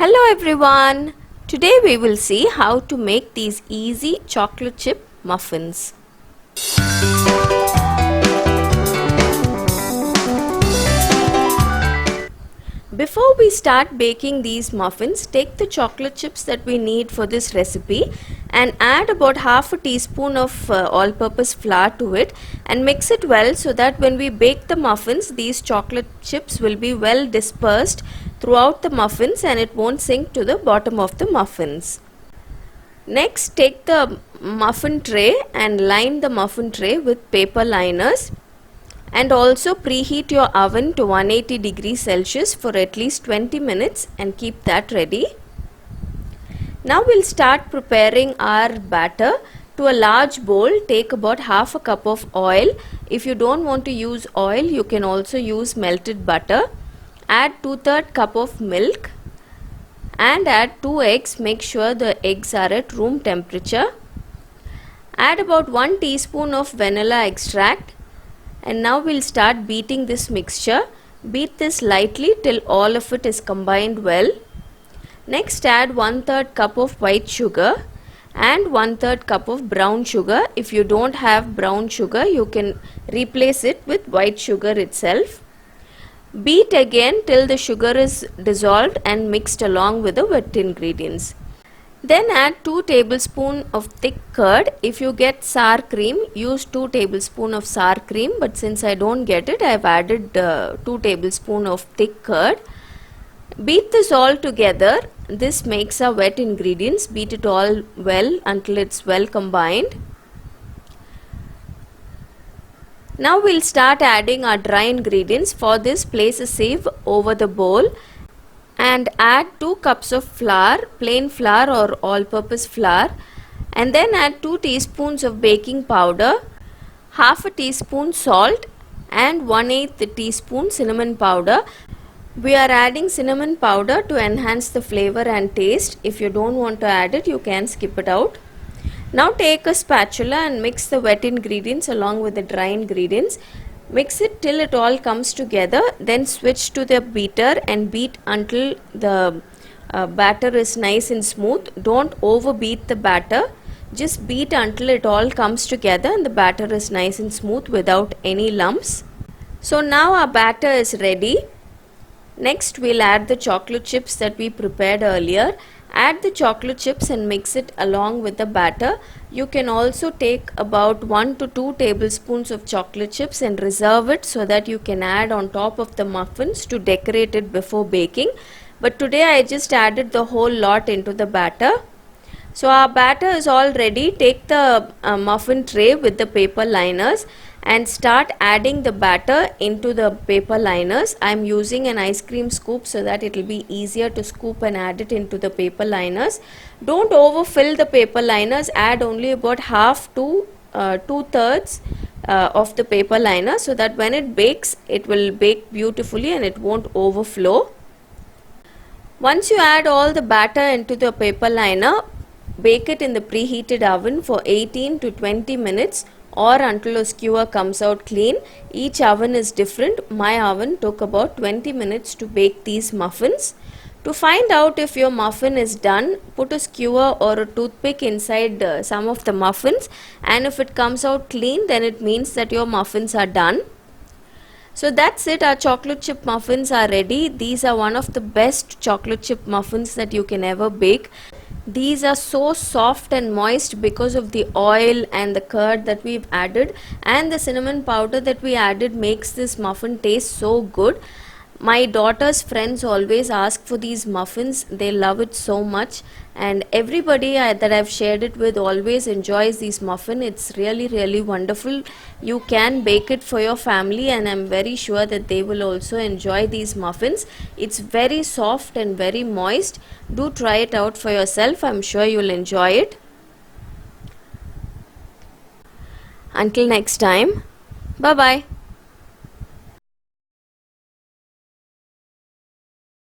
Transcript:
Hello everyone! Today we will see how to make these easy chocolate chip muffins. Before we start baking these muffins, take the chocolate chips that we need for this recipe and add about half a teaspoon of all-purpose flour to it and mix it well so that when we bake the muffins, these chocolate chips will be well dispersed throughout the muffins and it won't sink to the bottom of the muffins. Next, take the muffin tray and line the muffin tray with paper liners. And also preheat your oven to 180 degrees Celsius for at least 20 minutes and keep that ready. Now we'll start preparing our batter. To a large bowl, take about half a cup of oil. If you don't want to use oil, you can also use melted butter. Add 2/3 cup of milk and add 2 eggs. Make sure the eggs are at room temperature. Add about 1 teaspoon of vanilla extract. And now we'll start beating this mixture. Beat this lightly till all of it is combined well. Next, add 1/3 cup of white sugar and 1/3 cup of brown sugar. If you don't have brown sugar, you can replace it with white sugar itself. Beat again till the sugar is dissolved and mixed along with the wet ingredients. Then add 2 tablespoons of thick curd. If you get sour cream, use 2 tablespoons of sour cream, but since I don't get it, I have added 2 tablespoons of thick curd. Beat this all together. This makes our wet ingredients. Beat it all well until it's well combined. Now we'll start adding our dry ingredients. For this, place a sieve over the bowl and add 2 cups of flour, plain flour or all-purpose flour, and then add 2 teaspoons of baking powder, half a teaspoon salt and 1/8 teaspoon cinnamon powder. We are adding cinnamon powder to enhance the flavor and taste. If you don't want to add it, you can skip it out. Now take a spatula and mix the wet ingredients along with the dry ingredients. Mix it till it all comes together, then switch to the beater and beat until the batter is nice and smooth. Don't overbeat the batter, just beat until it all comes together and the batter is nice and smooth without any lumps. So now our batter is ready. Next we'll add the chocolate chips that we prepared earlier. Add the chocolate chips and mix it along with the batter. You can also take about 1 to 2 tablespoons of chocolate chips and reserve it so that you can add on top of the muffins to decorate it before baking. But today I just added the whole lot into the batter. So our batter is all ready. Take the muffin tray with the paper liners and start adding the batter into the paper liners. I am using an ice cream scoop so that it will be easier to scoop and add it into the paper liners. Don't overfill the paper liners. Add only about half to 2/3 of the paper liner so that when it bakes, it will bake beautifully and it won't overflow. Once you add all the batter into the paper liner, bake it in the preheated oven for 18 to 20 minutes or until a skewer comes out clean. Each oven is different. My oven took about 20 minutes to bake these muffins. To find out if your muffin is done, put a skewer or a toothpick inside some of the muffins, and if it comes out clean, then it means that your muffins are done. So that's it, our chocolate chip muffins are ready. These are one of the best chocolate chip muffins that you can ever bake. These are so soft and moist because of the oil and the curd that we've added, and the cinnamon powder that we added makes this muffin taste so good. My daughter's friends always ask for these muffins. They love it so much, and everybody that I've shared it with always enjoys these muffins. It's really wonderful. You can bake it for your family and I'm very sure that they will also enjoy these muffins. It's very soft and very moist. Do try it out for yourself. I'm sure you'll enjoy it. Until next time, bye bye.